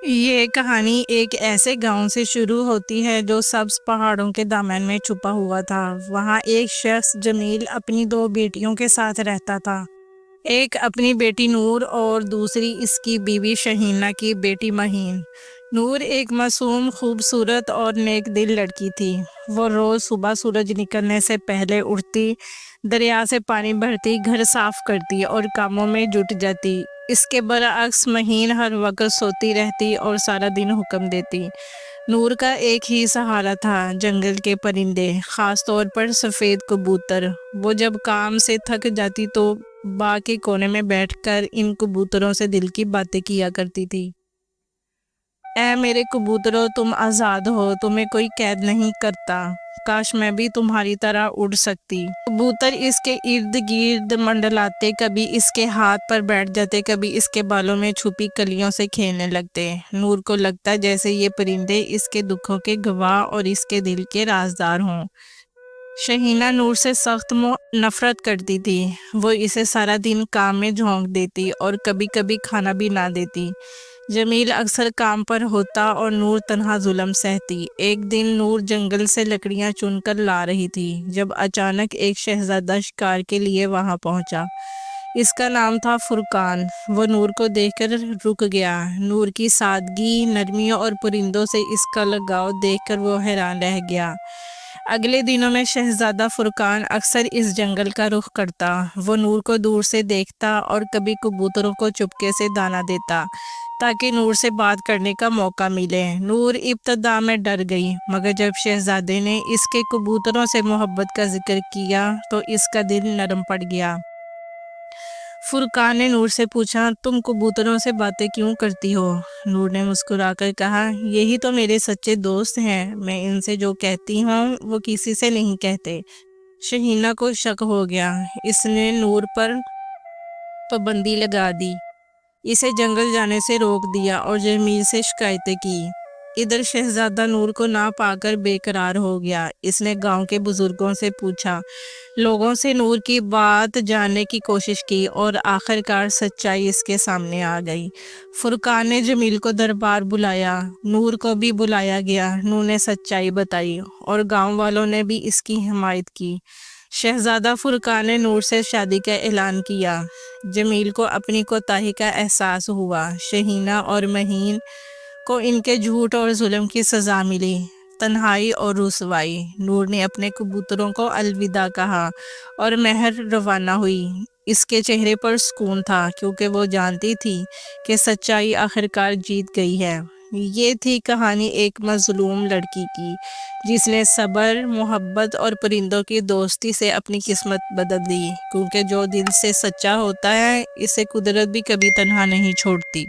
یہ کہانی ایک ایسے گاؤں سے شروع ہوتی ہے جو سبز پہاڑوں کے دامن میں چھپا ہوا تھا۔ وہاں ایک شخص جمیل اپنی 2 بیٹیوں کے ساتھ رہتا تھا، ایک اپنی بیٹی نور اور دوسری اس کی بیوی شہینہ کی بیٹی مہین۔ نور ایک معصوم، خوبصورت اور نیک دل لڑکی تھی۔ وہ روز صبح سورج نکلنے سے پہلے اٹھتی، دریا سے پانی بھرتی، گھر صاف کرتی اور کاموں میں جٹ جاتی۔ اس کے برعکس مہین ہر وقت سوتی رہتی اور سارا دن حکم دیتی۔ نور کا ایک ہی سہارا تھا، جنگل کے پرندے، خاص طور پر سفید کبوتر۔ وہ جب کام سے تھک جاتی تو باغ کے کونے میں بیٹھ کر ان کبوتروں سے دل کی باتیں کیا کرتی تھی۔ اے میرے کبوتروں، تم آزاد ہو، تمہیں کوئی قید نہیں کرتا، کاش میں بھی تمہاری طرح اڑ سکتی۔ کبوتر اس کے ارد گرد منڈلاتے، کبھی اس کے ہاتھ پر بیٹھ جاتے، کبھی اس کے بالوں میں چھپی کلیوں سے کھیلنے لگتے۔ نور کو لگتا جیسے یہ پرندے اس کے دکھوں کے گواہ اور اس کے دل کے رازدار ہوں۔ شہینہ نور سے سخت نفرت کرتی تھی۔ وہ اسے سارا دن کام میں جھونک دیتی اور کبھی کبھی کھانا بھی نہ دیتی۔ جمیل اکثر کام پر ہوتا اور نور تنہا ظلم سہتی۔ ایک دن نور جنگل سے لکڑیاں چن کر لا رہی تھی جب اچانک ایک شہزادہ شکار کے لیے وہاں پہنچا۔ اس کا نام تھا فرقان۔ وہ نور کو دیکھ کر رک گیا۔ نور کی سادگی، نرمی اور پرندوں سے اس کا لگاؤ دیکھ کر وہ حیران رہ گیا۔ اگلے دنوں میں شہزادہ فرقان اکثر اس جنگل کا رخ کرتا۔ وہ نور کو دور سے دیکھتا اور کبھی کبوتروں کو چپکے سے دانہ دیتا تاکہ نور سے بات کرنے کا موقع ملے۔ نور ابتدا میں ڈر گئی، مگر جب شہزادے نے اس کے کبوتروں سے محبت کا ذکر کیا تو اس کا دل نرم پڑ گیا۔ فرقان نے نور سے پوچھا، تم کبوتروں سے باتیں کیوں کرتی ہو؟ نور نے مسکرا کر کہا، یہی تو میرے سچے دوست ہیں، میں ان سے جو کہتی ہوں وہ کسی سے نہیں کہتے۔ شہینہ کو شک ہو گیا۔ اس نے نور پر پابندی لگا دی، اسے جنگل جانے سے روک دیا اور جمیل سے شکایتیں کی۔ ادھر شہزادہ نور کو نہ پا کر بے قرار ہو گیا۔ اس نے گاؤں کے بزرگوں سے پوچھا، لوگوں سے نور کی بات جاننے کی کوشش کی اور آخرکار سچائی اس کے سامنے آ گئی۔ فرقان نے جمیل کو دربار بلایا۔ نور کو بھی بلایا گیا۔ نور نے سچائی بتائی اور گاؤں والوں نے بھی اس کی حمایت کی۔ شہزادہ فرقان نے نور سے شادی کا اعلان کیا۔ جمیل کو اپنی کوتاہی کا احساس ہوا۔ شہینہ اور مہین کو ان کے جھوٹ اور ظلم کی سزا ملی، تنہائی اور رسوائی۔ نور نے اپنے کبوتروں کو الوداع کہا اور مہر روانہ ہوئی۔ اس کے چہرے پر سکون تھا کیونکہ وہ جانتی تھی کہ سچائی آخرکار جیت گئی ہے۔ یہ تھی کہانی ایک مظلوم لڑکی کی جس نے صبر، محبت اور پرندوں کی دوستی سے اپنی قسمت بدل دی، کیونکہ جو دل سے سچا ہوتا ہے اسے قدرت بھی کبھی تنہا نہیں چھوڑتی۔